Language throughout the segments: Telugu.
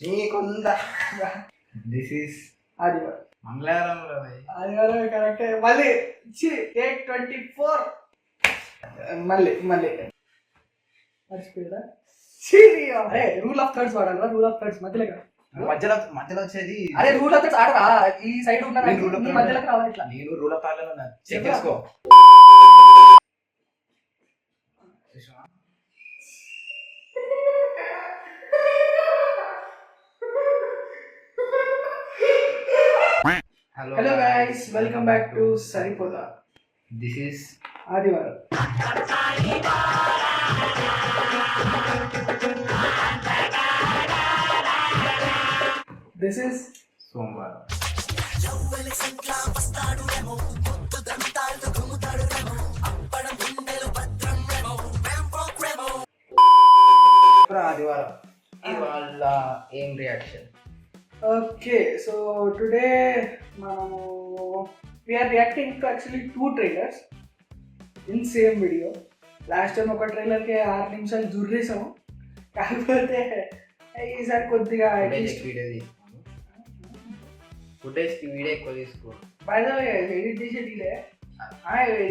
నీకుందా దిస్ ఈస్ ఆదివారం. మంగళవారం ఆదివారం కరెక్టే. మళ్ళీ టేక్ 24. మళ్ళీ మర్చిపోయారా? అరే రూల్ ఆఫ్ థర్డ్స్ వాడాలి. రూల్ ఆఫ్ థర్డ్స్ మధ్యలో మధ్యలో వచ్చేది. అరే రూల్ ఆఫ్ థర్డ్స్ ఆడరా? ఈ సైడ్ ఉన్నాను మధ్యలోకి రావాలి. ఇట్లా నేను రూల్ ఆఫ్ థర్డ్ లో చెక్ చేసుకో. Hello guys, welcome back to Saripodhaa. This is ఆదివారం. దిస్ ఈస్ సోమవారం. ఆదివారం ఇవాళ ఏం రియాక్షన్? ఓకే, సో టుడే మనము we're reacting to actually 2 trailers in same video. Last time ఒక ట్రైలర్కి 6 నిమిషాలు జుర్రేసాము, కాకపోతే ఈసారి కొద్దిగా వీడియో ఎక్కువ తీసుకో. బై ద వే ఎడిట్ చేసేదిలే.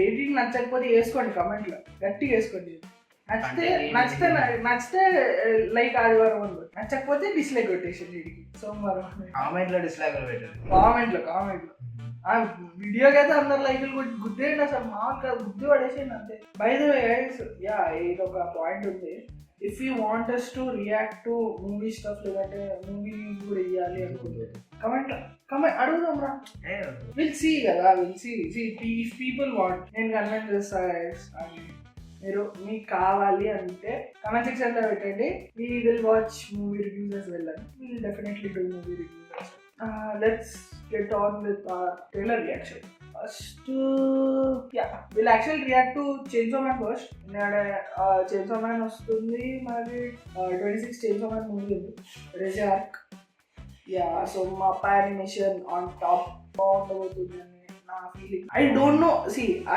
ఎడిటింగ్ నచ్చకపోతే వేసుకోండి, కమెంట్లో గట్టిగా వేసుకోండి. నచ్చితే లైక్ ఆదివారం అని, నచ్చకపోతే డిస్లైక్ కొట్టేసింది వీడికి. సోమవారం కామెంట్లో డిస్లైక్ పెట్టండి. కామెంట్లో వీడియోకి అయితే అందరు లైక్లు గుద్దేయండి. అసలు మాకు కాదు, గుద్ది పడేసేయండి అంతే. By the way guys, yeah ఇది ఒక పాయింట్ ఉంది. If you want us to react to movie stuff, లేదంటే మూవీ న్యూస్ కూడా ఇవ్వాలి అనుకుంటే కమెంట్ అడుగుదాం రా. విల్ సీ కదా, ఇఫ్ పీపుల్ వాంట్, నేను కన్వెన్స్ చేస్తా. మీరు మీకు కావాలి అంటే కమెంట్ సెక్షన్లో పెట్టండి. We will watch movie reviews as well, and we will definitely do movie reviews as well. Let's get on with our trailer reaction. First, we'll actually react to Chainsaw Man first. Chainsaw Man వస్తుంది మరి 26 Chainsaw Man మూవీ ఉంది, రేజే ఆర్క్. సో మా యానిమేషన్ ఆన్ టాప్ బాగుండబోతుంది అని నా feeling. I don't know,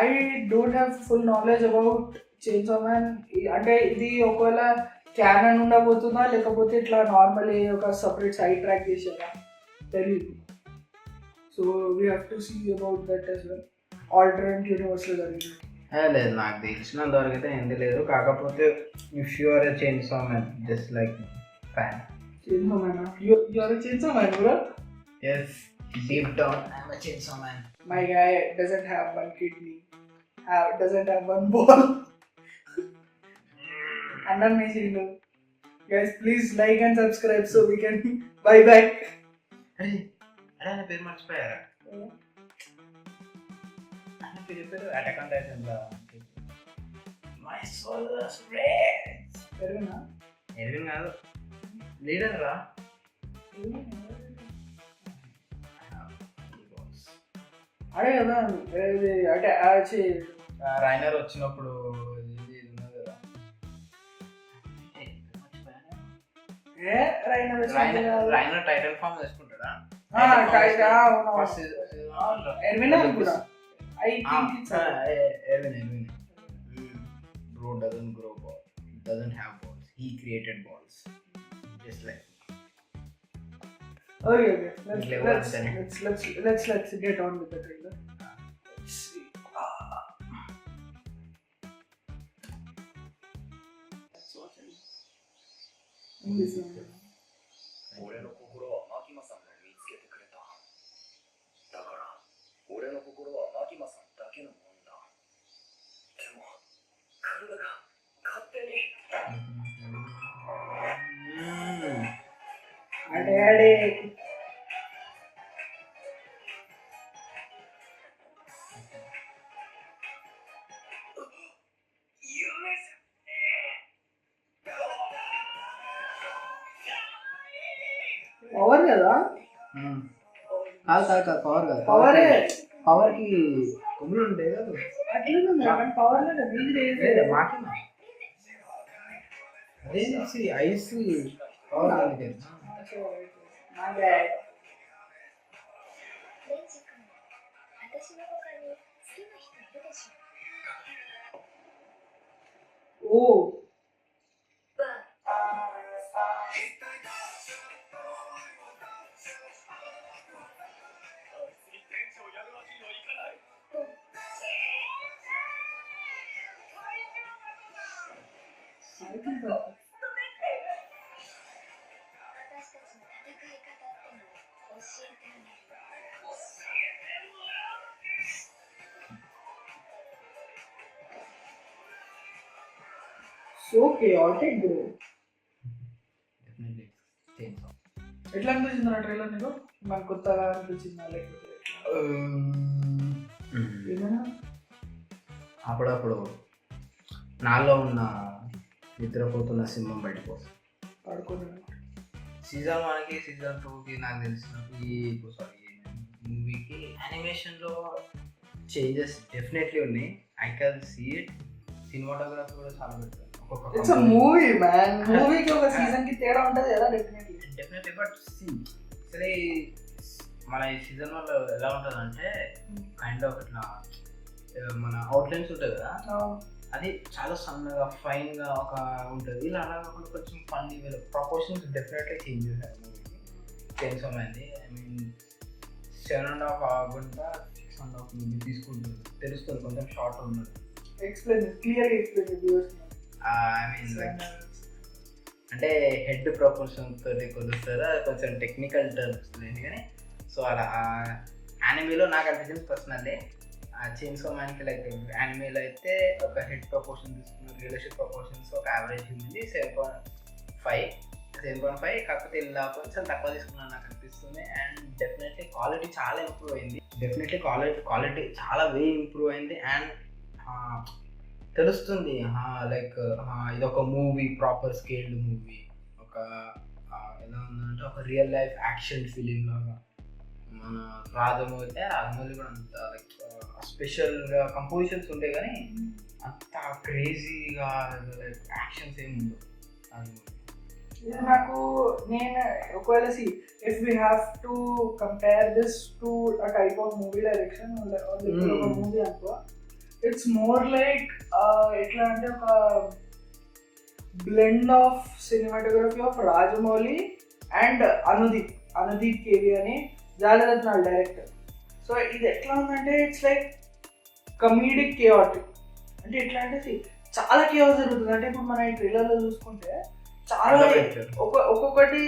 I don't have full knowledge about Chainsaw Man. అంటే ఇది ఒకవేళ క్యానన్ ఉండబోతుందా, లేకపోతే ఇట్లా నార్మల్ ఒక సపరేట్ సైడ్ ట్రాక్ చేసారా తెలియదు. So we have to see about that as well. Alternate యూనివర్స్లో జరిగింది లేదు, నాకు తెలిసినంత వరకు అయితే ఏం తెలియదు. కాకపోతే if you are a Chainsaw Man just like fan. Chainsaw Man, you are a Chainsaw Man, bro? Yes, deep down I am a Chainsaw Man. My guy doesn't have one kidney, doesn't have one ball. అన్నం వేసిండు. Guys, please like and subscribe so we can buy back. అరే ఆయన పేరు మర్చిపోయారా? ఆయన పేరు అటాక్ ఆన్ టైటన్ లా మై సోల్స్ రెడ్. ఎర్విన్ కాదు, లీడర్ రా. అదే కదా, అంటే రైనర్ వచ్చినప్పుడు రైనర్ టైటన్ ఫామ్ వేసుకుంటాడా? ఎర్విన్ కూడా I think it's Erwin. Bro doesn't grow balls, doesn't have balls, he created balls just like. Okay, let's get on with the trailer. Let's see. 俺の心はマキマさんが見つけてくれた。だから俺の心はマキマさんだけのもんだ。でも体が勝手に。అడే పవర్ కదా, కాదు పవర్ కదా, పవరే. పవర్ కి కొమ్ములు ఉంటాయి కదా, అట్లా పవర్ అదే ఐస్ పవర్. ఓ think 私たちの戦い方ってのを教えてあげる。 so chaotic bro. Definitely chainsaw. ఎట్లా అనిపించింది ఆ ట్రైలర్ నీకు? మనకు కొత్తగా అనిపించిందా లేకపోతే ఏమైనా? అప్పుడప్పుడు నాలో ఉన్న నిద్రపోతున్న సింహం బయటకు వస్తుంది. పడుకోలేదు. సీజన్ 1కి సీజన్ 2కి నాకు తెలిసినప్పుడు సారీ మూవీకి యానిమేషన్లో చేంజెస్ డెఫినెట్లీ ఉన్నాయి. I can see it. Cinematography కూడా చాలా పెట్టారు. It's a movie man. మూవీకి ఒక సీజన్ కి తేడా ఉంటుంది కదా డెఫినెట్లీ. బట్ సరే మన ఈ సీజన్ వల్ల ఎలా ఉంటుంది అంటే కైండ్ ఆఫ్ ఇట్లా మన అవుట్లైన్స్ ఉంటుంది కదా, అది చాలా సన్నగా ఫైన్గా ఒక ఉంటుంది. ఇలా అలా కొంచెం ఫన్నీ ప్రపోర్షన్స్ డెఫినెట్లీ చేంజ్ చేశారు మూవీకి. చేంజ్ అయింది. ఐ మీన్ 7.5 గంట 6.5 మూవీ తీసుకుంటుంది, తెలుస్తుంది కొంచెం షార్ట్ ఉన్నది. ఎక్స్ప్లెయిన్ క్లియర్గా ఎక్స్ప్లెయిన్. ఐ మీన్ లైక్ అంటే హెడ్ ప్రపోర్షన్ తోటి కొలుస్తారా కొంచెం టెక్నికల్ టర్మ్స్ లేదు కానీ సో అలా యానిమేలో నాకు అనిపించింది పర్సనల్లీ. చైన్సా మ్యాన్కి లైక్ యానిమేలో అయితే ఒక హెడ్ ప్రపోర్షన్ తీసుకున్నారు, రియలిస్టిక్ ప్రపోర్షన్స్ ఒక యావరేజ్ ఉంది 7.5. కాకపోతే ఇలా కొంచెం తక్కువ తీసుకున్నాను నాకు అనిపిస్తుంది. అండ్ డెఫినెట్లీ క్వాలిటీ చాలా ఇంప్రూవ్ అయింది. డెఫినెట్లీ క్వాలిటీ చాలా ఇంప్రూవ్ అయింది. అండ్ తెలుస్తుంది లైక్ ఇది ఒక మూవీ, ప్రాపర్ స్కేల్డ్ మూవీ, ఒక ఎలా ఉందంటే ఒక రియల్ లైఫ్ యాక్షన్ ఫిలిం లాగా. మన రాజమౌళి కూడా అంత లైక్ స్పెషల్గా కంపోజిషన్స్ ఉంటాయి కానీ అంత క్రేజీగా లైక్ యాక్షన్స్ ఏమి ఉండవు. నాకు నేను ఒకవేళ if we have to compare this to a type of movie direction ఒక మూవీ అనుకో, ఇట్స్ మోర్ లైక్ ఎట్లా అంటే ఒక blend of cinematography of Rajamouli and Anudeep KV అని జాలరత్నాల్ డైరెక్టర్. సో ఇది ఎట్లా ఉందంటే ఇట్స్ లైక్ కమీడిక్ కేయాటిక్. అంటే ఎట్లా అంటే చాలా కేయాస్ జరుగుతుంది. అంటే ఇప్పుడు మన ఈ ట్రైలర్లో చూసుకుంటే చాలా ఒక్కొక్కటి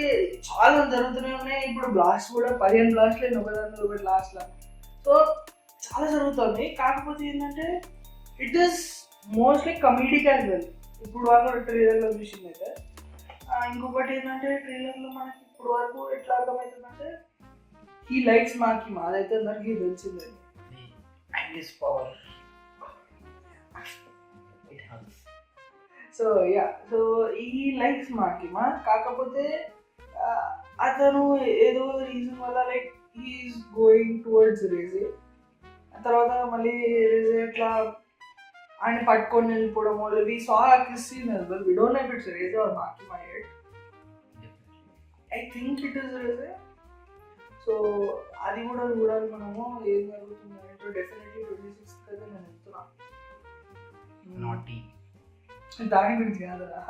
చాలా జరుగుతూనే ఉన్నాయి. ఇప్పుడు బ్లాస్ట్ కూడా 15 బ్లాస్ట్లు అయినా ఒకదాని ఒకటి లాస్ట్లో. సో చాలా జరుగుతుంది. కాకపోతే ఏంటంటే it is mostly comedic as well. ఇప్పుడు వరకు ట్రైలర్లో చూసింది అయితే. ఇంకొకటి ఏంటంటే ట్రైలర్లో మనకి ఇప్పుడు వరకు ఎట్లా అర్థమవుతుందంటే హీ లైక్స్ మాకిమా, అదైతే అందరికీ తెలిసిందే. So ya, so he likes Makima. కాకపోతే అతను ఏదో రీజన్ వల్ల like he is going towards Reze. తర్వాత మళ్ళీ రేజే ఎట్లా ఆయన పట్టుకొని వెళ్ళిపోవడం వల్ల we saw kiss scene as well. We don't know if it's Reze or Makima yet. I think it is Reze. So అది కూడా చూడాలి మనము ఏం జరుగుతుంది అంటే. డెఫినెట్లీ 26th అయితే నేను వెళ్తున్నా. దాని గురించి కాదురా,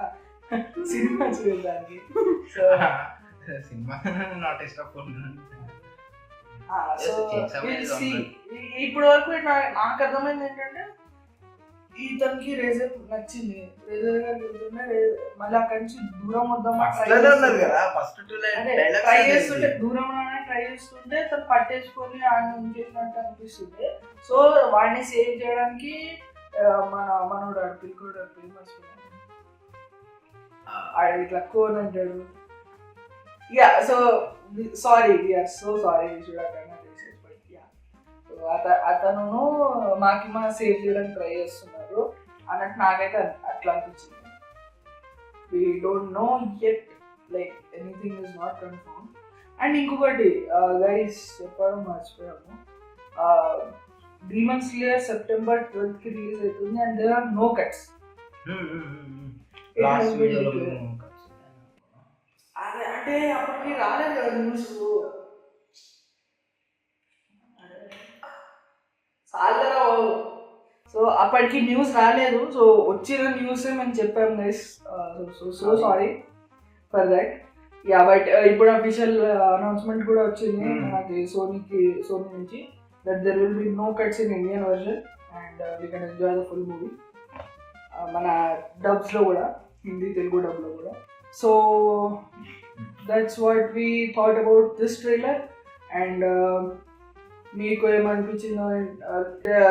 సినిమా చూడడానికి. సో సినిమా నాట్ ఇష్టపడుతున్నాను. సో ఇప్పటి వరకు నాకు అర్థమైంది ఏంటంటే ఇతనికి రేజర్ నచ్చింది. రేజర్ గారు వెళ్తుంటే మళ్ళీ అక్కడి నుంచి దూరం వద్దామా ట్రై చేస్తుంటే ట్రై చేస్తుంటే తను పట్టేసుకొని ఆయన ఉంచేసినట్టు అనిపిస్తుంది. సో వాడిని సేవ్ చేయడానికి మనోడు పిల్కోడు ఫేమస్ ఇట్లా కోన్ అంటాడు. Yeah, so sorry, we're so sorry, అతను మాకిమా సేవ్ చేయడానికి ట్రై చేస్తున్నారు అన్నట్టు నాకైతే అట్లా అనిపించింది. We don't know yet, like anything is not confirm. And ఇంకొకటి గైస్ చెప్పడం మర్చిపోయాము, demon slayer September 12th release అవుతుంది. And there are no cuts. అంటే అప్పటికి రాలేదు కదా న్యూస్. సో అప్పటికి న్యూస్ రాలేదు. సో వచ్చిన న్యూస్ మేము చెప్పాము guys. So sorry for that. Ya, but ఇప్పుడు అఫీషియల్ అనౌన్స్మెంట్ కూడా వచ్చింది మనకి సోనీ నుంచి that there will be no cuts in Indian version and we can enjoy the full movie. మన డబ్స్లో కూడా హిందీ తెలుగు డబ్లో కూడా. So that's what we thought about this trailer. And మీకు ఏమనిపించిందో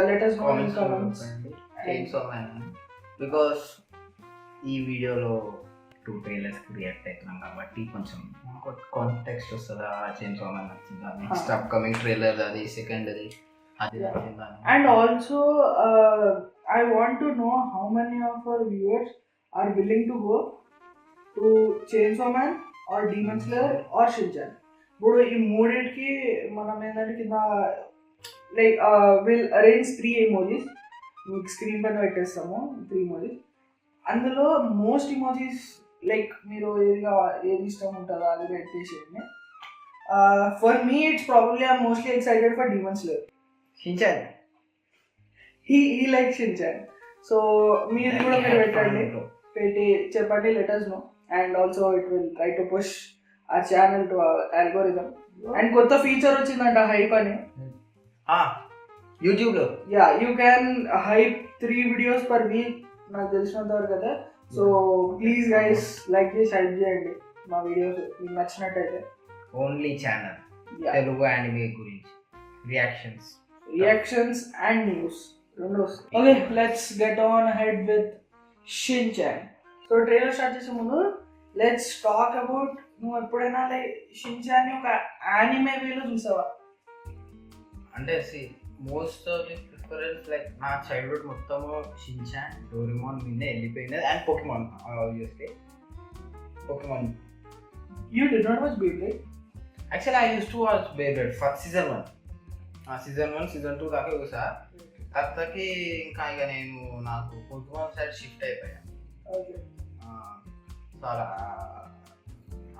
లెటర్స్ కామెంట్స్. బికాస్ ఈ వీడియోలో 2 ట్రైలర్స్ రియాక్ట్ అవుతున్నాం కాబట్టి కొంచెం కాంటెక్స్ట్ వస్తుందా, చైన్సా మ్యాన్ నచ్చిందా, నెక్స్ట్ అప్కమింగ్ ట్రైలర్ అది సెకండ్ అది నచ్చిందా. And also, I want to know how many of our viewers are willing to go to Chainsaw Man or Demon Slayer or Shinchan. ఇప్పుడు ఈ మూడింటికి మనం ఏంటంటే కింద లైక్ విల్ అరేంజ్ 3 emojis. మీకు స్క్రీన్ పైన పెట్టేస్తాము 3 emojis. అందులో మోస్ట్ emojis లైక్ మీరు ఏది ఇష్టం ఉంటుందో అది పెట్టేసేయండి. For me it's probably I'm mostly excited for Demon Slayer. Shinchan he likes Shinchan. So మీరు కూడా మీరు పెట్టండి, పెట్టి చెప్పండి, let us know. And also it will try to push our channel to our algorithm. And కొత్త ఫీచర్ వచ్చిందంట హైప్ అని. యూట్యూబ్ లో you can hype 3 videos per week నాకు తెలిసినంత వరకు కదా. సో ప్లీజ్ గైస్ లైక్ చేసి హైప్ చేయండి మా వీడియోస్ మీకు నచ్చినట్టయితే. ఓన్లీ ఛానల్ తెలుగు యానిమే గురించి రియాక్షన్స్ అండ్ న్యూస్ రెండు వస్తాయి. Okay, let's get on head with Shin-chan. So trailer start చేసే ముందు లెట్స్ టాక్ అబౌట్, నువ్వు ఎప్పుడైనా లైక్ షిన్చాన్ ఒక యానిమే వేలో చూసావా? అంటే most of the preference like నా చైల్డ్హుడ్ మొత్తము షిన్చాన్, డోరేమోన్ మీదే వెళ్ళిపోయింది. And Pokemon, obviously Pokemon. You did not watch Beyblade? Actually I use to watch Beyblade first season 1, season 2 దాకా చూసా. తర్వాతకి ఇంకా ఇక నేను నాకు పోకెమాన్ సైడ్ షిఫ్ట్ అయిపోయాను. అలా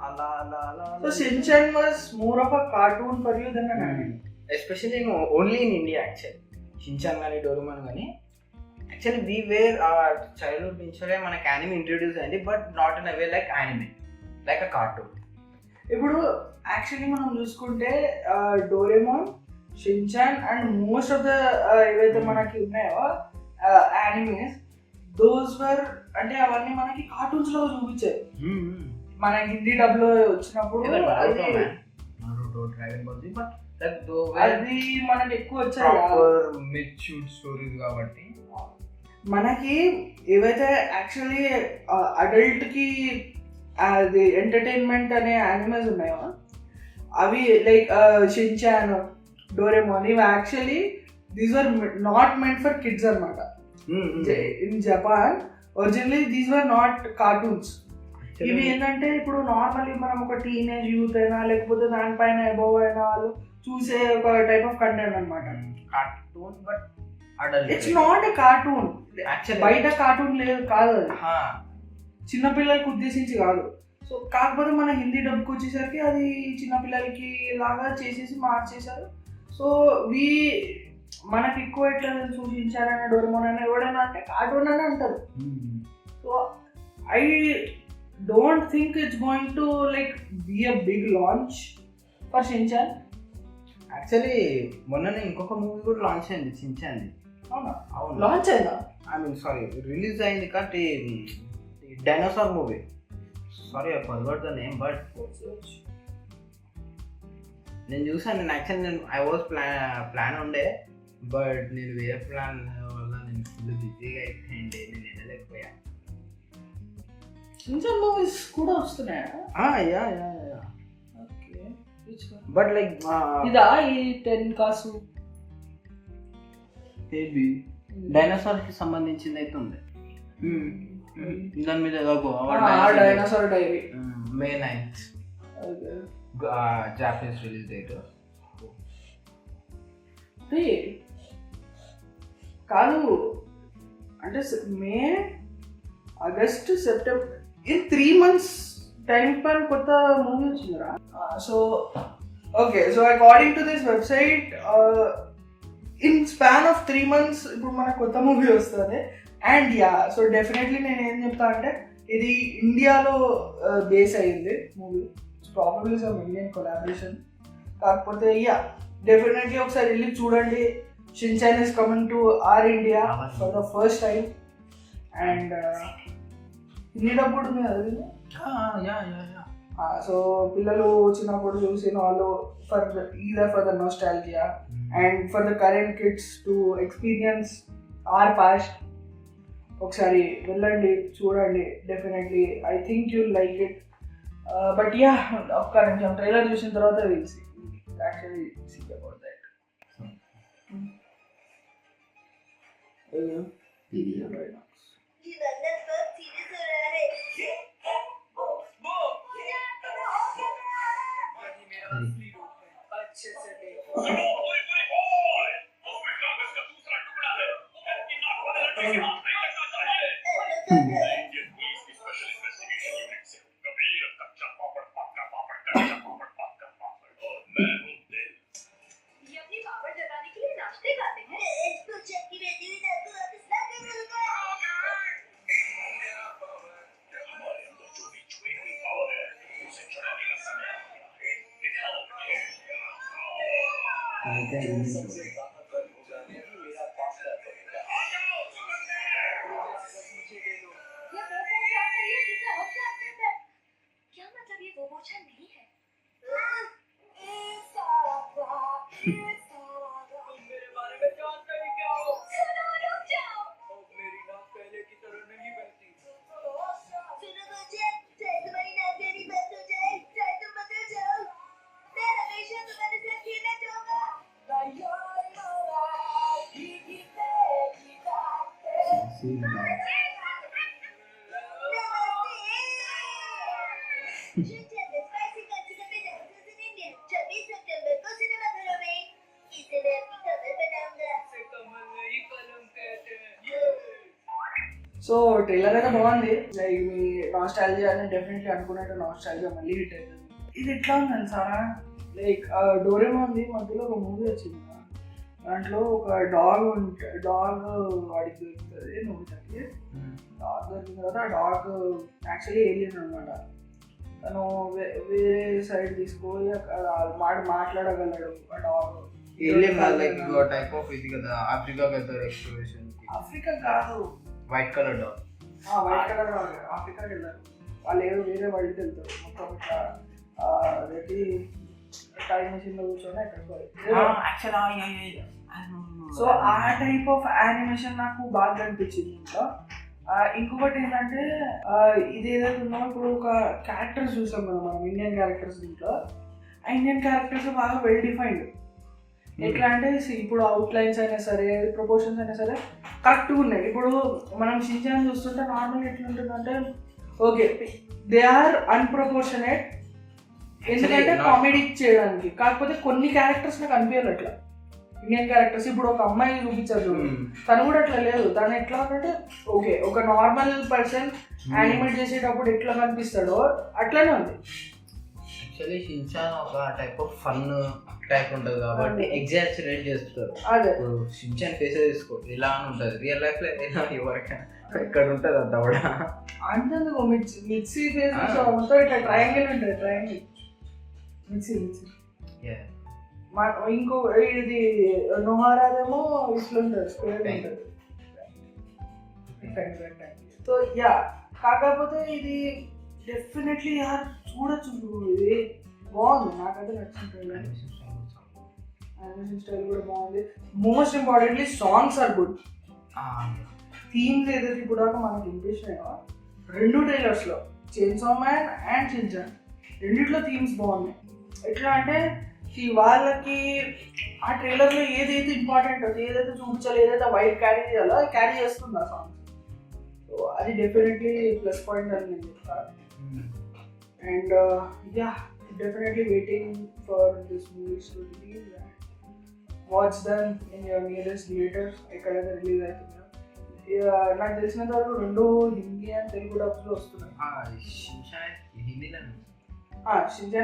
అలా అలా అలా. So Shinchan was more of a cartoon for you than an anime. Especially only in India. Actually Shinchan కానీ డోరేమోన్ కానీ యాక్చువల్లీ వీ వేర్ చైల్డ్హుడ్ నుంచే మనకి యానిమే ఇంట్రడ్యూస్ అయింది, but not in a way like anime, like a cartoon. ఇప్పుడు యాక్చువల్లీ మనం చూసుకుంటే Doraemon, Shinchan and most of the ఏవైతే మనకి ఉన్నాయో యానిమేస్, దోస్ వర్ అంటే అవన్నీ మనకి కార్టూన్స్ లో చూపించాయి. మన హిందీ డబ్ లో వచ్చినప్పుడు అది మనకి ఎక్కువ వచ్చాయి స్టోరీస్ కాబట్టి. మనకి ఏవైతే యాక్చువల్లీ అడల్ట్ కి అది ఎంటర్టైన్మెంట్ అనే యానిమేస్ ఉన్నాయో అవి లైక్ షిన్చాన్, డోరేమోన్, ఇవి actually these were not meant for kids అన్నమాట. In Japan originally these were not cartoons. ఇవి ఏంటంటే ఇప్పుడు నార్మల్లీ మనం ఒక టీనేజ్ యూత్ అయినా లేకపోతే దానిపైన అబోవ్ అయినా వాళ్ళు చూసే ఒక టైప్ ఆఫ్ కంటెంట్ అనమాట. Cartoon but it's not a cartoon. బయట కార్టూన్ లేదు కాదు, అది చిన్నపిల్లలకి ఉద్దేశించి కాదు. సో కాకపోతే మన హిందీ డబ్కి వచ్చేసరికి అది చిన్నపిల్లలకి లాగా చేసేసి మార్చేశారు. సో మనకి ఎక్కువ ఎట్లా సూచించారని డోరేమోన్ అని ఎవడైనా అంటే కార్టూన్ అని అంటారు. So I don't think it's going to like be a big launch for Shinchan. Actually మొన్ననే ఇంకొక మూవీ కూడా లాంచ్ అయింది షిన్చాన్. అవునా? అవును, లాంచ్ అయిందా? ఐ మీన్ సారీ, రిలీజ్ అయింది కాబట్టి dinosaur movie. Sorry I forgot the name, but నేను చూసాను. నేను యాక్చువల్లీ ఐ వాజ్ ప్లాన్ ఉండే, బట్ నేను వేరే ప్లాన్ వల్ల నేను ఫుల్ బిజీగా అయిపోయింది, నేను వెళ్ళలేకపోయాను. షిన్చాన్ మూవీస్ కూడా వస్తున్నాయా? యా. ఓకే, బట్ లైక్ ఇదా ఈ 10 కాసు బేబీ డైనోసార్కి సంబంధించింది అయితే ఉంది. దాని మీద dinosaur diary May 9th Japanese release date. కాదు అంటే మే, ఆగస్ట్, సెప్టెంబర్, ఈ 3 months టైం స్పాన్ కొత్త మూవీ వచ్చిందిరా. So okay, so according to this website in span of 3 months ఇప్పుడు మనకు కొత్త మూవీ వస్తుంది. అండ్ యా, సో డెఫినెట్లీ నేను ఏం చెప్తా అంటే ఇది ఇండియాలో బేస్ అయ్యింది movie. Probably some Indian collaboration. కాకపోతే యా, డెఫినెట్లీ ఒకసారి వెళ్ళి చూడండి. Shinchan is coming to our India for the first time. And Hindi డబ్బుడు ఉంది కదా ఇది. Yeah yeah yeah. సో పిల్లలు చిన్నప్పుడు చూసిన వాళ్ళు for either for the nostalgia and for the current kids to experience our past. ఒకసారి వెళ్ళండి, చూడండి, definitely I think you like it. But yeah, ఒక్క నిమిషం ట్రైలర్ చూసిన తర్వాత will see actually see about that. जीवन पर सीरीज हो रहा है अच्छे से ये अपनी पापड़ जगाने के लिए नाश्ते खाते हैं तो चक्की बेटी हुई ना तो वापस ला कर मिलूंगा हमारे अंदर जो भी छुई हुई पावर है उसे चढ़ाने का समय आ गया है। दिखाओ सबसे ताकतवर हो जाने ही मेरा फासला बनेगा। मुझे दे दो। ये वो पोछा नहीं है जिसे हम जानते थे। क्या मतलब ये वो पोछा नहीं है? तुम मेरे बारे में जानते ही क्या हो? सुनो, रुक जाओ। अब मेरी नाक पहले की तरह नहीं बहती। सुनो मुझे, चाहे तुम्हारी नाक मेरी बंद हो जाए, चाहे तुम बदल जाओ, मैं हमेशा तुम्हारे साथ खेलना चाहूंगा। स्पाइसी कल्चर में डांसेस इन इंडिया 26 सितंबर को सिनेमाघरों में। इसे मैं अपनी कमर बनाऊंगा। इसे कमल नहीं कलम कहते हैं। సో ట్రైలర్ అయితే బాగుంది. లైక్ మీ నాస్టాలజియా అని డెఫినెట్లీ అనుకున్నట్టు నాస్టాలజియా మళ్ళీ హిట్ అవుతుంది. ఇది ఎట్లా ఉంది తెలుసారా, లైక్ డోరేమోన్ది మధ్యలో ఒక మూవీ వచ్చింది కదా, దాంట్లో ఒక డాగ్ డాగ్ వాడికి దొరుకుతుంది. మూవీకి డాగ్ దొరికిన తర్వాత ఆ డాగ్ యాక్చువల్లీ ఏలియన్ అనమాట. తను వేరే సైడ్ తీసుకుపోయి అక్కడ మాట్లాడగలడు ఆ డాగ్. టైప్ ఆఫ్ ఇది కదా, ఆఫ్రికాకి వెళ్తారు ఎక్స్ప్లోరేషన్. ఆఫ్రికా కాదు, white colour dog. White colour dog ఆఫ్రికాకి వెళ్ళారు. వాళ్ళు ఏదో వేరే వరల్డ్కి వెళ్తారు. మొత్తం ఇట్లా రెడ్డి టైం మెషిన్లో కూర్చొని ఎక్కడికి. సో ఆ టైప్ ఆఫ్ యానిమేషన్ నాకు బాగా అనిపించింది. ఇంకా ఇంకొకటి ఏంటంటే ఇది ఏదైతే ఉందో ఇప్పుడు ఒక క్యారెక్టర్స్ చూసాం కదా మనం, ఇండియన్ క్యారెక్టర్స్. దీంట్లో ఆ ఇండియన్ క్యారెక్టర్స్ బాగా వెల్ డిఫైన్డ్. ఎట్లా అంటే ఇప్పుడు అవుట్లైన్స్ అయినా సరే, ప్రపోర్షన్స్ అయినా సరే కరెక్ట్గా ఉన్నాయి. ఇప్పుడు మనం షించాన్ చూస్తుంటే నార్మల్గా ఎట్లుంటుందంటే ఓకే దే ఆర్ అన్ప్రపోర్షనేట్, ఎందుకంటే కామెడీ చేయడానికి. కాకపోతే కొన్ని క్యారెక్టర్స్ నాకు అనిపించాలి అట్లా ఇండియన్ క్యారెక్టర్స్. ఇప్పుడు ఒక అమ్మాయి చూపించారు చూడు, తను కూడా అట్లా లేదు. తను ఎట్లా అంటే ఓకే ఒక నార్మల్ పర్సన్ యానిమేట్ చేసేటప్పుడు ఎట్లా కనిపిస్తాడో అట్లానే ఉంది. యాక్చువల్లీ షిన్చాన్ ఒక టైప్ ఆఫ్ ఫన్ టైప్ ఉంటుంది కాబట్టి ఎగ్జాజరేట్ చేస్తారు. అదే ఇప్పుడు షిన్చాన్ ఫేస్ తీసుకో ఇలా అని ఉంటుంది, రియల్ లైఫ్ లో ఎవరికైనా ఇక్కడ ఉంటుంది అంత కూడా. అంతేందుకు మిక్సీ ఫేస్ మొత్తం ఇట్లా ట్రయాంగిల్ ఉంటుంది, ట్రయాంగిల్ మిక్సీ. ఇంకో ఇది నోహారాదేమో ఇట్లా ఉంటుంది, స్క్వేర్ ఉంటుంది. సో యా, కాకపోతే ఇది డెఫినెట్లీ యార్ చూడొచ్చు. ఇది బాగుంది, నాకైతే నచ్చింది. యానిమేషన్ స్టైల్ కూడా బాగుంది. Most importantly songs are good. Themes ఏదైతే ఇప్పుడు దాకా మనకి వినిపించినాయో 2 ట్రైలర్స్లో, చైన్సా మ్యాన్ అండ్ షిన్చాన్, రెండిట్లో థీమ్స్ బాగున్నాయి. ఎట్లా అంటే వాళ్ళకి ఆ ట్రైలర్లో ఏదైతే ఇంపార్టెంట్, ఏదైతే చూపించాలో, ఏదైతే వైట్ క్యారీ చేయాలో అది క్యారీ చేస్తుంది ఆ సాంగ్స్. సో అది డెఫినెట్లీ ప్లస్ పాయింట్ అని నేను చెప్తాను. And yeah, definitely waiting for this movies to release and watch them in your nearest theatres ఎక్కడైతే రిలీజ్ అవుతుందో. నాకు తెలిసినంత వరకు 2 హిందీ అండ్ తెలుగు డబ్స్లో వస్తున్నాయి. షిన్చాన్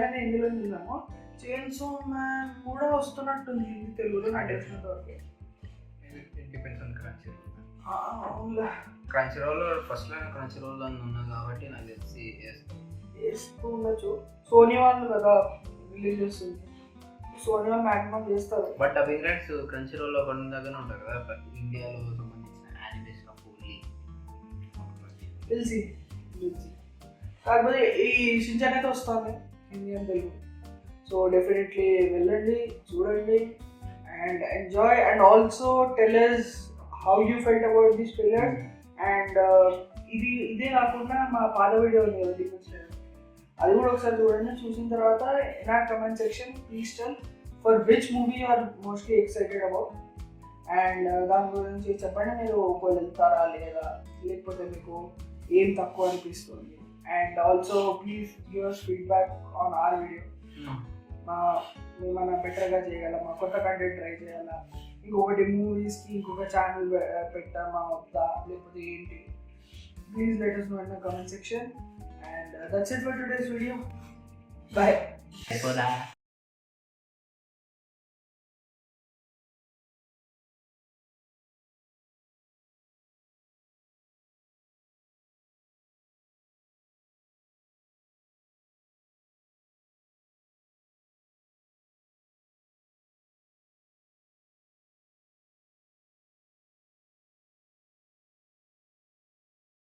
అయితే హిందీలో చూసాము, చైన్సా మ్యాన్ కూడా వస్తున్నట్టుంది హిందీ తెలుగులో నాకు తెలిసినంత వరకు. క్రంచీ రోల్ ఫస్ట్ లో క్రంచీ రోల్ అని ఉన్నది కాబట్టి నాకు తెలిసి వేస్తూ ఉండొచ్చు. సోనీ వాళ్ళు కదా రిలీజ్ చేస్తుంది, సోనీ వాళ్ళు మ్యాక్సిమం చేస్తారు. But dubbing rights Crunchyroll లో కొన్ని దగ్గర ఉంటుంది కదా ఇండియాలో సంబంధించిన యానిమేషన్ ఓన్లీ. తెలిసి కాకపోతే ఈ షించాన్ అయితే వస్తుంది Hindi and Telugu. So definitely వెళ్ళండి, చూడండి and enjoy and also tell us how you felt about this trailer. And ఇదే కాకుండా మా పాత వీడియో ఉంది కదా డిఫెన్స్ ట్రైలర్, అది కూడా ఒకసారి చూడండి. చూసిన తర్వాత in our comment section please tell for which movie are mostly excited about. And దాని గురించి చెప్పండి, మీరు ఒకవేళ వెళ్తారా లేదా, లేకపోతే మీకు ఏం తక్కువ అనిపిస్తుంది. And also please give us feedback on our video. మేమన్నా బెటర్గా చేయగలమా, కొత్త కంటెంట్ ట్రై చేయాలా, ఇంకొకటి మూవీస్కి ఇంకొక ఛానల్ పెట్టామా వద్దా, లేకపోతే ఏంటి, please let us know in the comment section. And that's it for today's video. Bye. అయిపోదా